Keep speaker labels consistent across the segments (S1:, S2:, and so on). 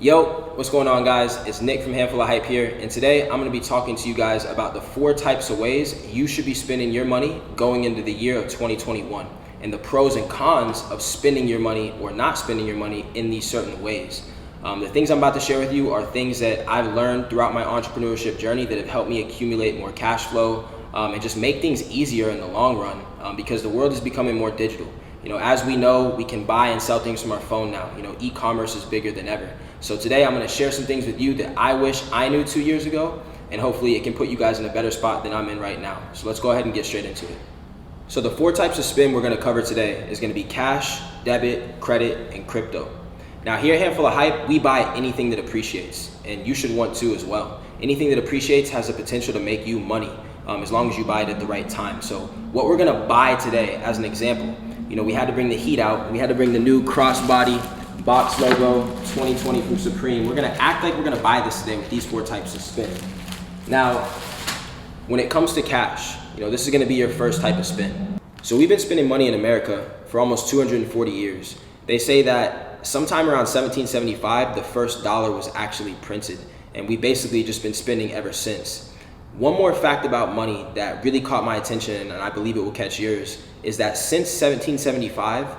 S1: Yo, what's going on, guys? It's Nick from Handful of Hype here, and today I'm going to be talking to you guys about the 4 types of ways you should be spending your money going into the year of 2021, and the pros and cons of spending your money or not spending your money in these certain ways. The things I'm about to share with you are things that I've learned throughout my entrepreneurship journey that have helped me accumulate more cash flow and just make things easier in the long run because the world is becoming more digital. As we know, we can buy and sell things from our phone now. E-commerce is bigger than ever. So today I'm going to share some things with you that I wish I knew 2 years ago, and hopefully it can put you guys in a better spot than I'm in right now. So let's go ahead and get straight into it. So the 4 types of spend we're going to cover today is going to be cash, debit, credit, and crypto. Now here at Handful of Hype, we buy anything that appreciates, and you should want to as well. Anything that appreciates has the potential to make you money as long as you buy it at the right time. So what we're going to buy today, as an example, we had to bring the heat out. We had to bring the new crossbody box logo 2020 from Supreme. We're gonna act like we're gonna buy this today with these 4 types of spend. Now, when it comes to cash, this is gonna be your first type of spend. So we've been spending money in America for almost 240 years. They say that sometime around 1775, the first dollar was actually printed, and we've basically just been spending ever since. One more fact about money that really caught my attention, and I believe it will catch yours, is that since 1775,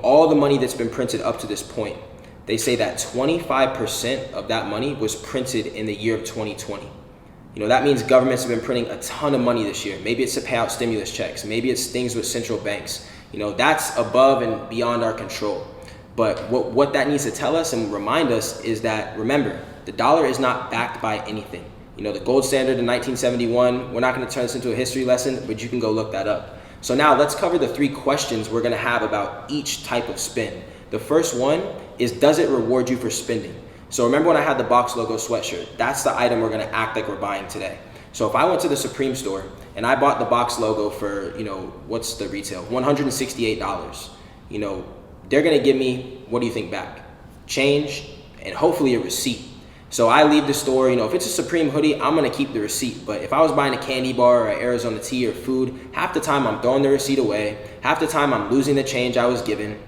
S1: all the money that's been printed up to this point, they say that 25% of that money was printed in the year of 2020. That means governments have been printing a ton of money this year. Maybe it's to pay out stimulus checks. Maybe it's things with central banks. That's above and beyond our control. But what that needs to tell us and remind us is that, remember, the dollar is not backed by anything. The gold standard in 1971, we're not going to turn this into a history lesson, but you can go look that up. So now let's cover the 3 questions we're going to have about each type of spend. The first one is, does it reward you for spending? So remember when I had the box logo sweatshirt? That's the item we're going to act like we're buying today. So if I went to the Supreme store and I bought the box logo for, what's the retail? $168. They're going to give me, what do you think back? Change and hopefully a receipt. So I leave the store, if it's a Supreme hoodie, I'm gonna keep the receipt. But if I was buying a candy bar or Arizona tea or food, half the time I'm throwing the receipt away. Half the time I'm losing the change I was given.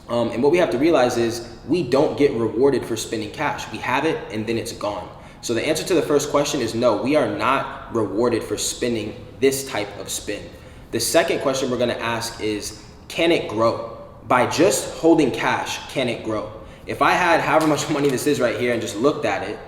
S1: And what we have to realize is we don't get rewarded for spending cash. We have it and then it's gone. So the answer to the first question is no, we are not rewarded for spending this type of spend. The second question we're gonna ask is, can it grow? By just holding cash, can it grow? If I had however much money this is right here and just looked at it,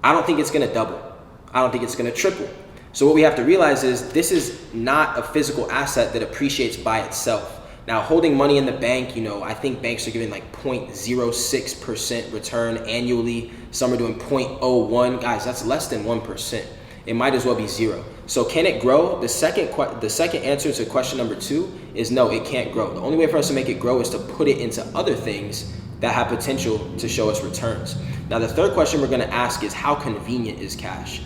S1: I don't think it's gonna double. I don't think it's gonna triple. So what we have to realize is this is not a physical asset that appreciates by itself. Now, holding money in the bank, I think banks are giving like 0.06% return annually. Some are doing 0.01. Guys, that's less than 1%. It might as well be 0. So can it grow? The second answer to question number 2 is no, it can't grow. The only way for us to make it grow is to put it into other things that have potential to show us returns. Now, the third question we're gonna ask is, how convenient is cash?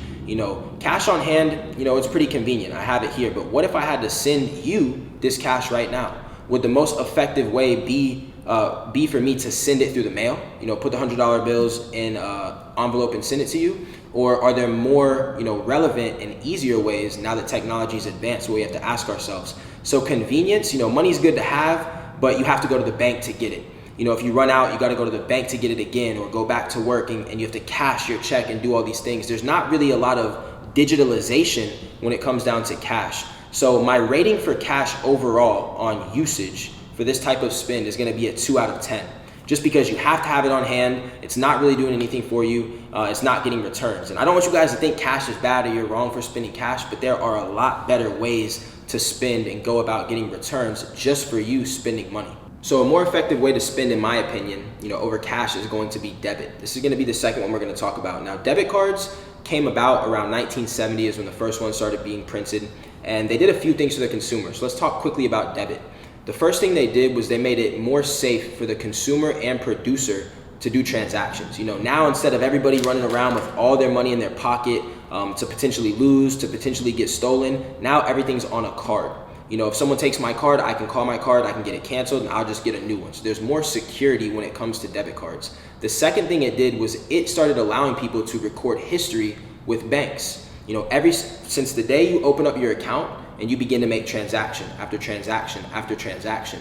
S1: Cash on hand, it's pretty convenient. I have it here, but what if I had to send you this cash right now? Would the most effective way be for me to send it through the mail? Put the $100 bills in an envelope and send it to you? Or are there more, relevant and easier ways now that technology is advanced where we have to ask ourselves? So convenience, money's good to have, but you have to go to the bank to get it. If you run out, you got to go to the bank to get it again, or go back to work and you have to cash your check and do all these things. There's not really a lot of digitalization when it comes down to cash. So my rating for cash overall on usage for this type of spend is going to be a 2 out of 10. Just because you have to have it on hand, it's not really doing anything for you, it's not getting returns. And I don't want you guys to think cash is bad or you're wrong for spending cash, but there are a lot better ways to spend and go about getting returns just for you spending money. So a more effective way to spend, in my opinion, over cash is going to be debit. This is going to be the second one we're going to talk about. Now, debit cards came about around 1970 is when the first one started being printed, and they did a few things for the consumer. So let's talk quickly about debit. The first thing they did was they made it more safe for the consumer and producer to do transactions. Now instead of everybody running around with all their money in their pocket to potentially lose, to potentially get stolen, now everything's on a card. If someone takes my card, I can call my card, I can get it canceled, and I'll just get a new one. So there's more security when it comes to debit cards. The second thing it did was it started allowing people to record history with banks. Since the day you open up your account and you begin to make transaction after transaction after transaction,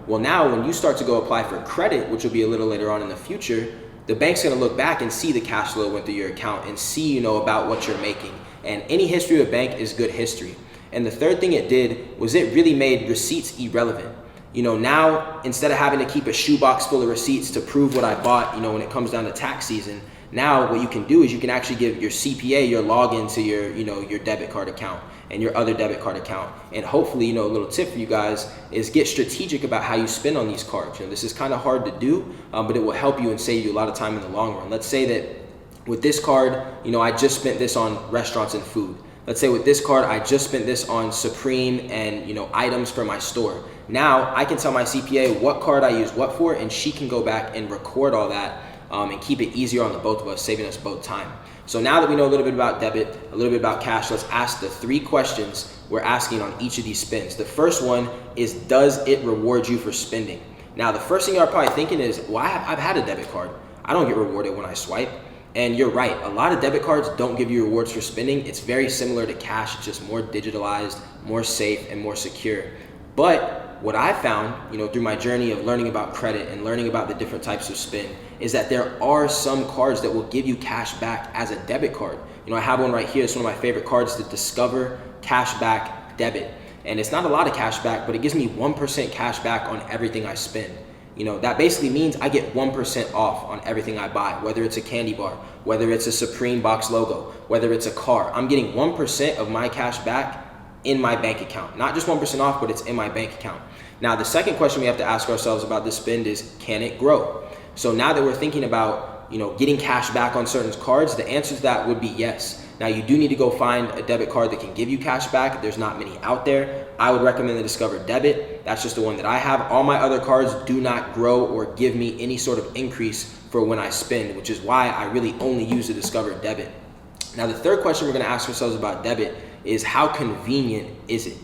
S1: well, now when you start to go apply for credit, which will be a little later on in the future, the bank's gonna look back and see the cash flow went through your account and see, about what you're making. And any history of a bank is good history. And the third thing it did was it really made receipts irrelevant. Now instead of having to keep a shoebox full of receipts to prove what I bought, when it comes down to tax season, now what you can do is you can actually give your CPA your login to your, your debit card account and your other debit card account. And hopefully, a little tip for you guys is get strategic about how you spend on these cards. This is kind of hard to do, but it will help you and save you a lot of time in the long run. Let's say that with this card, I just spent this on restaurants and food. Let's say with this card, I just spent this on Supreme and items for my store. Now I can tell my CPA what card I use what for, and she can go back and record all that and keep it easier on the both of us, saving us both time. So now that we know a little bit about debit, a little bit about cash, let's ask the 3 questions we're asking on each of these spends. The first one is, does it reward you for spending? Now, the first thing you're probably thinking is, well, I've had a debit card. I don't get rewarded when I swipe. And you're right, a lot of debit cards don't give you rewards for spending. It's very similar to cash, it's just more digitalized, more safe, and more secure. But what I found, through my journey of learning about credit and learning about the different types of spend, is that there are some cards that will give you cash back as a debit card. I have one right here. It's one of my favorite cards, the Discover Cashback Debit. And it's not a lot of cash back, but it gives me 1% cash back on everything I spend. That basically means I get 1% off on everything I buy, whether it's a candy bar, whether it's a Supreme box logo, whether it's a car. I'm getting 1% of my cash back in my bank account. Not just 1% off, but it's in my bank account. Now, the second question we have to ask ourselves about this spend is, can it grow? So now that we're thinking about, getting cash back on certain cards, the answer to that would be yes. Now, you do need to go find a debit card that can give you cash back. There's not many out there. I would recommend the Discover Debit. That's just the one that I have. All my other cards do not grow or give me any sort of increase for when I spend, which is why I really only use the Discover Debit. Now, the third question we're gonna ask ourselves about debit is, how convenient is it?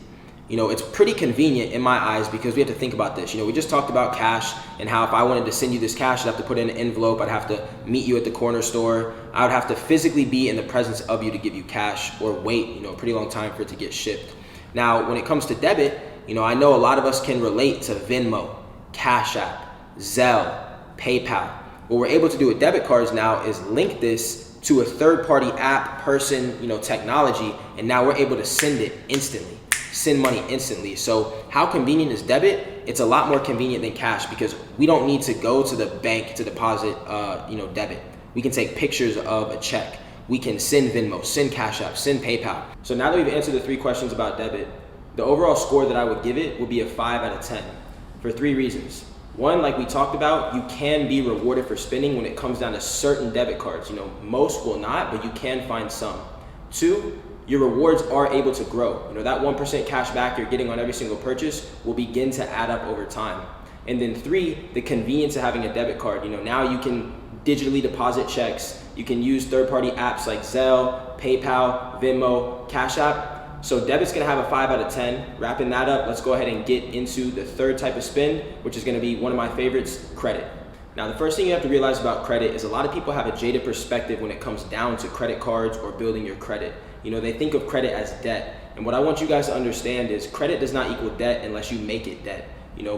S1: It's pretty convenient in my eyes, because we have to think about this. We just talked about cash and how if I wanted to send you this cash, I'd have to put it in an envelope. I'd have to meet you at the corner store. I would have to physically be in the presence of you to give you cash, or wait, a pretty long time for it to get shipped. Now, when it comes to debit, I know a lot of us can relate to Venmo, Cash App, Zelle, PayPal. What we're able to do with debit cards now is link this to a third-party app, person, technology, and now we're able to send money instantly. So how convenient is debit? It's a lot more convenient than cash, because we don't need to go to the bank to deposit debit. We can take pictures of a check. We can send Venmo, send Cash App, send PayPal. So now that we've answered the 3 questions about debit, the overall score that I would give it would be a 5 out of 10 for 3 reasons. One, like we talked about, you can be rewarded for spending when it comes down to certain debit cards. Most will not, but you can find some. 2, your rewards are able to grow. That 1% cash back you're getting on every single purchase will begin to add up over time. And then 3, the convenience of having a debit card. Now you can digitally deposit checks. You can use third-party apps like Zelle, PayPal, Venmo, Cash App. So debit's gonna have a 5 out of 10. Wrapping that up, let's go ahead and get into the third type of spend, which is gonna be one of my favorites, credit. Now, the first thing you have to realize about credit is a lot of people have a jaded perspective when it comes down to credit cards or building your credit. They think of credit as debt. And what I want you guys to understand is credit does not equal debt unless you make it debt.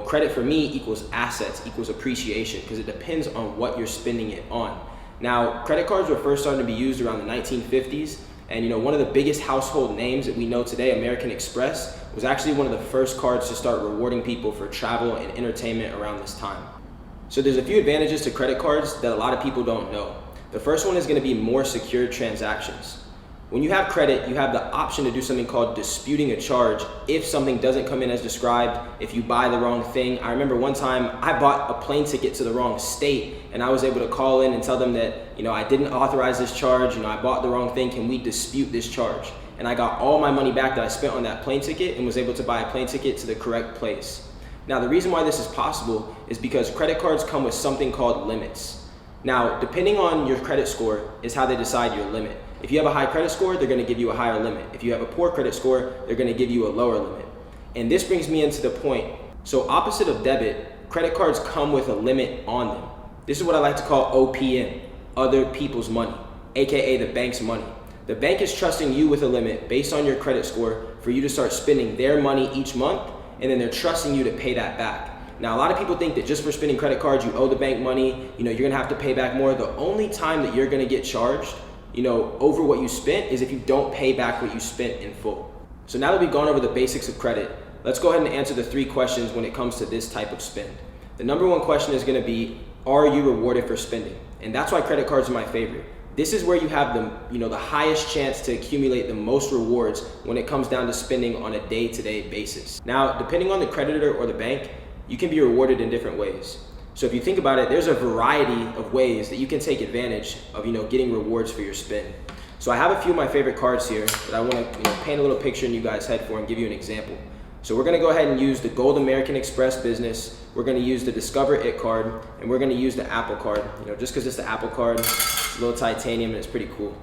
S1: Credit for me equals assets, equals appreciation, because it depends on what you're spending it on. Now, credit cards were first starting to be used around the 1950s. And one of the biggest household names that we know today, American Express, was actually one of the first cards to start rewarding people for travel and entertainment around this time. So there's a few advantages to credit cards that a lot of people don't know. The first one is going to be more secure transactions. When you have credit, you have the option to do something called disputing a charge if something doesn't come in as described, if you buy the wrong thing. I remember one time I bought a plane ticket to the wrong state, and I was able to call in and tell them that, I didn't authorize this charge, I bought the wrong thing, can we dispute this charge? And I got all my money back that I spent on that plane ticket and was able to buy a plane ticket to the correct place. Now, the reason why this is possible is because credit cards come with something called limits. Now, depending on your credit score is how they decide your limit. If you have a high credit score, they're going to give you a higher limit. If you have a poor credit score, they're going to give you a lower limit. And this brings me into the point. So opposite of debit, credit cards come with a limit on them. This is what I like to call OPM, other people's money, aka the bank's money. The bank is trusting you with a limit based on your credit score for you to start spending their money each month, and then they're trusting you to pay that back. Now, a lot of people think that just for spending credit cards, you owe the bank money, you're gonna have to pay back more. The only time that you're gonna get charged, over what you spent is if you don't pay back what you spent in full. So now that we've gone over the basics of credit, let's go ahead and answer the 3 questions when it comes to this type of spend. The number 1 question is gonna be, are you rewarded for spending? And that's why credit cards are my favorite. This is where you have the highest chance to accumulate the most rewards when it comes down to spending on a day-to-day basis. Now, depending on the creditor or the bank, you can be rewarded in different ways. So if you think about it, there's a variety of ways that you can take advantage of, getting rewards for your spend. So I have a few of my favorite cards here that I want to paint a little picture in you guys' head for and give you an example. So we're gonna go ahead and use the Gold American Express Business, we're gonna use the Discover It card, and we're gonna use the Apple card. Just because it's the Apple card, it's a little titanium and it's pretty cool.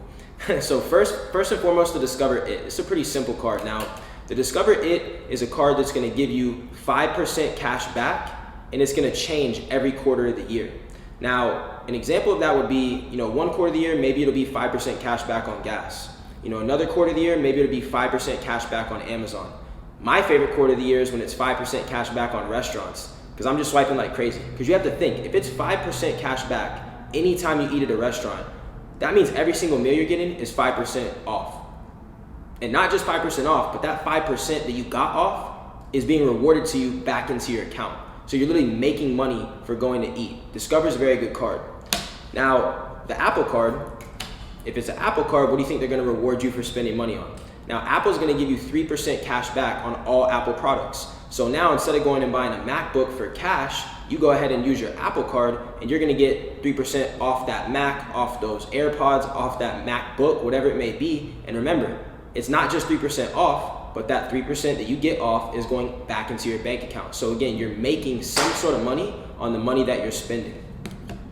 S1: So first and foremost, the Discover It. It's a pretty simple card. Now, the Discover It is a card that's gonna give you 5% cash back, and it's gonna change every quarter of the year. Now, an example of that would be, 1 quarter of the year, maybe it'll be 5% cash back on gas. Another quarter of the year, maybe it'll be 5% cash back on Amazon. My favorite quarter of the year is when it's 5% cash back on restaurants, because I'm just swiping like crazy. Because you have to think, if it's 5% cash back anytime you eat at a restaurant, that means every single meal you're getting is 5% off. And not just 5% off, but that 5% that you got off is being rewarded to you back into your account. So you're literally making money for going to eat. Discover is a very good card. Now, the Apple card, if it's an Apple card, what do you think they're gonna reward you for spending money on? Now, Apple's gonna give you 3% cash back on all Apple products. So now instead of going and buying a MacBook for cash, you go ahead and use your Apple card and you're gonna get 3% off that Mac, off those AirPods, off that MacBook, whatever it may be. And remember, it's not just 3% off, but that 3% that you get off is going back into your bank account. So again, you're making some sort of money on the money that you're spending.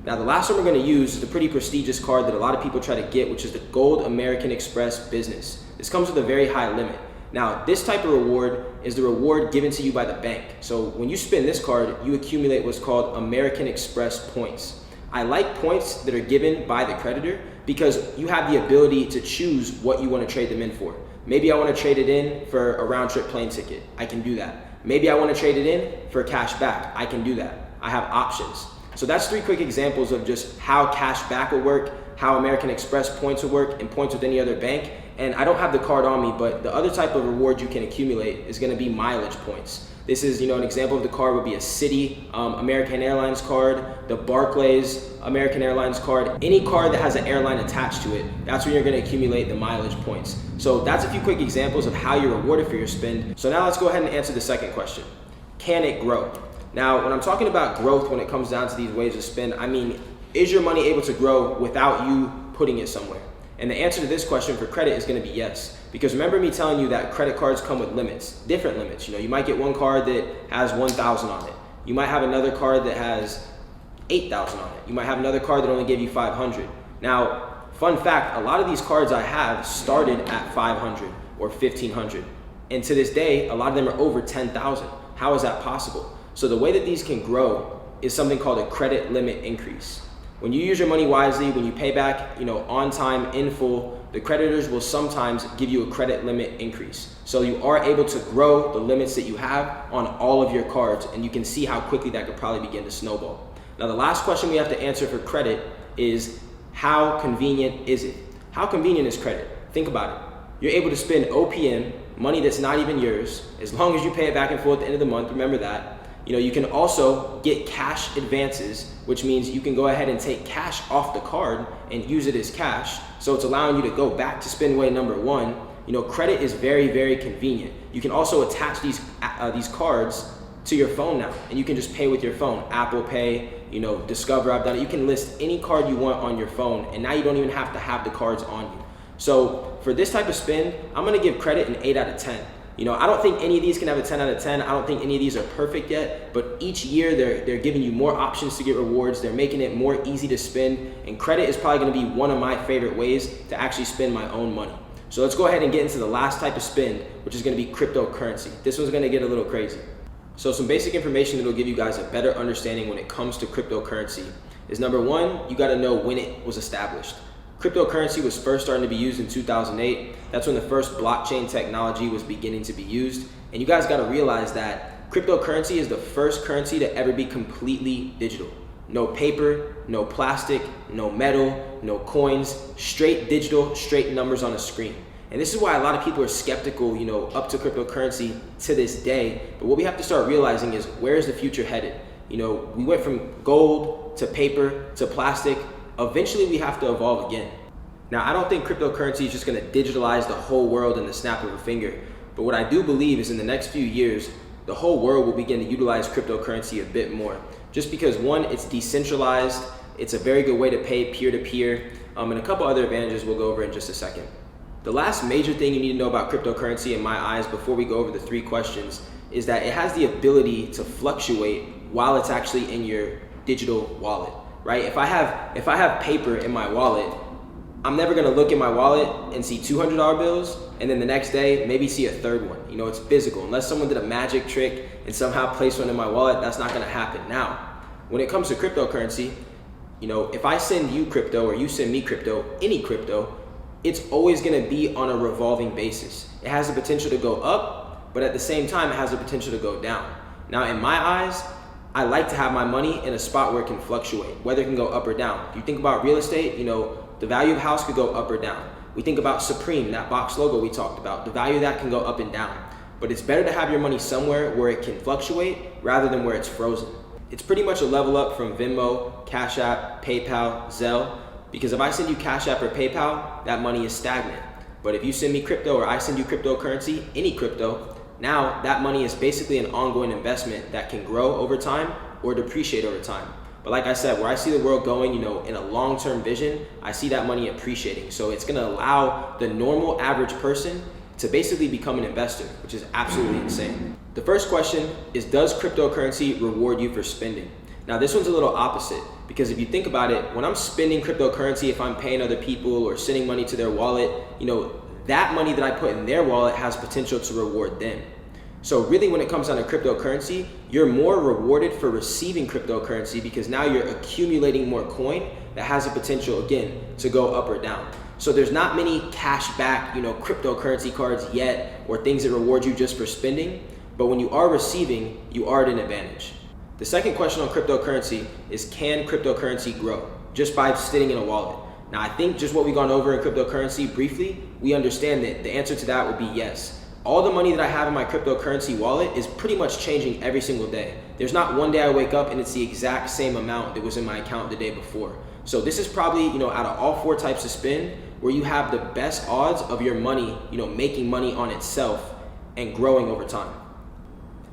S1: Now, the last one we're gonna use is a pretty prestigious card that a lot of people try to get, which is the Gold American Express Business. This comes with a very high limit. Now, this type of reward is the reward given to you by the bank. So when you spend this card, you accumulate what's called American Express points. I like points that are given by the creditor because you have the ability to choose what you want to trade them in for. Maybe I want to trade it in for a round trip plane ticket. I can do that. Maybe I want to trade it in for cash back. I can do that. I have options. So that's 3 quick examples of just how cash back will work, how American Express points will work, and points with any other bank. And I don't have the card on me, but the other type of reward you can accumulate is gonna be mileage points. This is, an example of the card would be a Citi American Airlines card, the Barclays American Airlines card, any card that has an airline attached to it, that's where you're gonna accumulate the mileage points. So that's a few quick examples of how you're rewarded for your spend. So now let's go ahead and answer the second question. Can it grow? Now, when I'm talking about growth when it comes down to these ways of spend, I mean, is your money able to grow without you putting it somewhere? And the answer to this question for credit is gonna be yes. Because remember me telling you that credit cards come with limits, different limits. You might get one card that has 1,000 on it. You might have another card that has 8,000 on it. You might have another card that only gave you 500. Now, fun fact, a lot of these cards I have started at 500 or 1,500. And to this day, a lot of them are over 10,000. How is that possible? So the way that these can grow is something called a credit limit increase. When you use your money wisely, when you pay back, on time, in full, the creditors will sometimes give you a credit limit increase. So you are able to grow the limits that you have on all of your cards, and you can see how quickly that could probably begin to snowball. Now, the last question we have to answer for credit is, how convenient is it? How convenient is credit? Think about it. You're able to spend OPM, money that's not even yours, as long as you pay it back in full at the end of the month, remember that. You can also get cash advances, which means you can go ahead and take cash off the card and use it as cash. So it's allowing you to go back to spend way number 1. Credit is very, very convenient. You can also attach these cards to your phone now, and you can just pay with your phone. Apple Pay, Discover, I've done it. You can list any card you want on your phone, and now you don't even have to have the cards on you. So for this type of spend, I'm gonna give credit an 8 out of 10. I don't think any of these can have a 10 out of 10. I don't think any of these are perfect yet, but each year they're giving you more options to get rewards. They're making it more easy to spend, and credit is probably gonna be one of my favorite ways to actually spend my own money. So let's go ahead and get into the last type of spend, which is gonna be cryptocurrency. This one's gonna get a little crazy. So some basic information that will give you guys a better understanding when it comes to cryptocurrency is, number 1, you gotta know when it was established. Cryptocurrency was first starting to be used in 2008. That's when the first blockchain technology was beginning to be used. And you guys gotta realize that Cryptocurrency is the first currency to ever be completely digital. No paper, no plastic, no metal, no coins, straight digital, straight numbers on a screen. And this is why a lot of people are skeptical, up to cryptocurrency to this day. But what we have to start realizing is, where is the future headed? We went from gold to paper to plastic. Eventually we have to evolve again. Now, I don't think cryptocurrency is just gonna digitalize the whole world in the snap of a finger. But what I do believe is in the next few years, the whole world will begin to utilize cryptocurrency a bit more. Just because, one, it's decentralized, it's a very good way to pay peer-to-peer, and a couple other advantages we'll go over in just a second. The last major thing you need to know about cryptocurrency in my eyes before we go over the 3 questions is that it has the ability to fluctuate while it's actually in your digital wallet, right? If I have paper in my wallet, I'm never gonna look in my wallet and see $200 bills and then the next day maybe see a third one. It's physical. Unless someone did a magic trick and somehow placed one in my wallet, that's not gonna happen. Now, when it comes to cryptocurrency, if I send you crypto or you send me crypto, any crypto, it's always gonna be on a revolving basis. It has the potential to go up, but at the same time, it has the potential to go down. Now, in my eyes, I like to have my money in a spot where it can fluctuate, whether it can go up or down. If you think about real estate, the value of a house could go up or down. We think about Supreme, that box logo we talked about. The value of that can go up and down. But it's better to have your money somewhere where it can fluctuate rather than where it's frozen. It's pretty much a level up from Venmo, Cash App, PayPal, Zelle, because if I send you Cash App or PayPal, that money is stagnant. But if you send me crypto or I send you cryptocurrency, any crypto, now that money is basically an ongoing investment that can grow over time or depreciate over time. But like I said, where I see the world going, in a long-term vision, I see that money appreciating. So it's gonna allow the normal average person to basically become an investor, which is absolutely insane. The first question is, does cryptocurrency reward you for spending? Now this one's a little opposite, because if you think about it, when I'm spending cryptocurrency, if I'm paying other people or sending money to their wallet, that money that I put in their wallet has potential to reward them. So really, when it comes down to cryptocurrency, you're more rewarded for receiving cryptocurrency because now you're accumulating more coin that has the potential, again, to go up or down. So there's not many cash back, cryptocurrency cards yet or things that reward you just for spending. But when you are receiving, you are at an advantage. The second question on cryptocurrency is, can cryptocurrency grow just by sitting in a wallet? Now, I think just what we've gone over in cryptocurrency briefly, we understand that the answer to that would be yes. All the money that I have in my cryptocurrency wallet is pretty much changing every single day. There's not one day I wake up and it's the exact same amount that was in my account the day before. So this is probably, out of all 4 types of spend, where you have the best odds of your money, making money on itself and growing over time.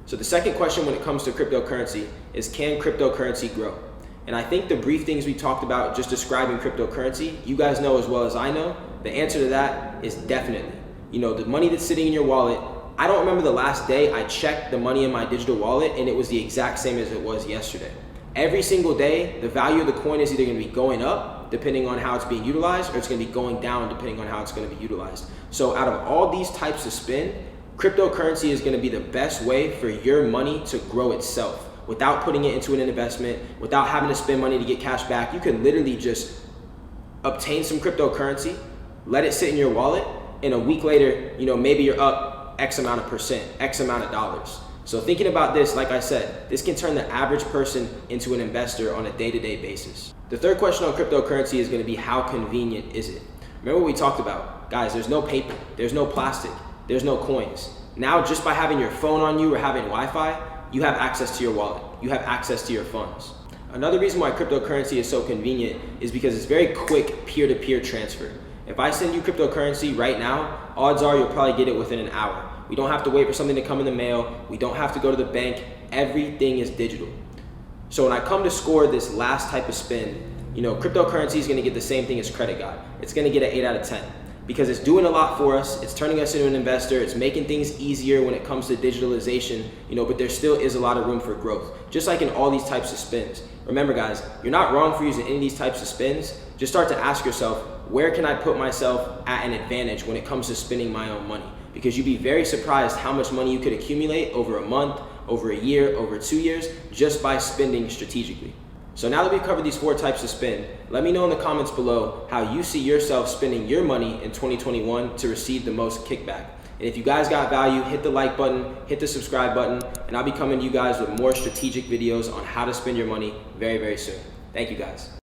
S1: So the second question when it comes to cryptocurrency is, can cryptocurrency grow? And I think the brief things we talked about just describing cryptocurrency, you guys know as well as I know, the answer to that is definitely. The money that's sitting in your wallet, I don't remember the last day I checked the money in my digital wallet and it was the exact same as it was yesterday. Every single day, the value of the coin is either gonna be going up depending on how it's being utilized, or it's gonna be going down depending on how it's gonna be utilized. So out of all these types of spend, cryptocurrency is gonna be the best way for your money to grow itself without putting it into an investment, without having to spend money to get cash back. You can literally just obtain some cryptocurrency, let it sit in your wallet, and a week later, maybe you're up X amount of percent, X amount of dollars. So thinking about this, like I said, this can turn the average person into an investor on a day-to-day basis. The third question on cryptocurrency is gonna be, how convenient is it? Remember what we talked about? Guys, there's no paper, there's no plastic, there's no coins. Now, just by having your phone on you or having Wi-Fi, you have access to your wallet, you have access to your funds. Another reason why cryptocurrency is so convenient is because it's very quick peer-to-peer transfer. If I send you cryptocurrency right now, odds are you'll probably get it within an hour. We don't have to wait for something to come in the mail. We don't have to go to the bank. Everything is digital. So when I come to score this last type of spend, cryptocurrency is gonna get the same thing as credit card. It's gonna get an 8 out of 10 because it's doing a lot for us. It's turning us into an investor. It's making things easier when it comes to digitalization, but there still is a lot of room for growth, just like in all these types of spends. Remember guys, you're not wrong for using any of these types of spends. Just start to ask yourself, where can I put myself at an advantage when it comes to spending my own money? Because you'd be very surprised how much money you could accumulate over a month, over a year, over 2 years, just by spending strategically. So now that we've covered these 4 types of spend, let me know in the comments below how you see yourself spending your money in 2021 to receive the most kickback. And if you guys got value, hit the like button, hit the subscribe button, and I'll be coming to you guys with more strategic videos on how to spend your money very, very soon. Thank you guys.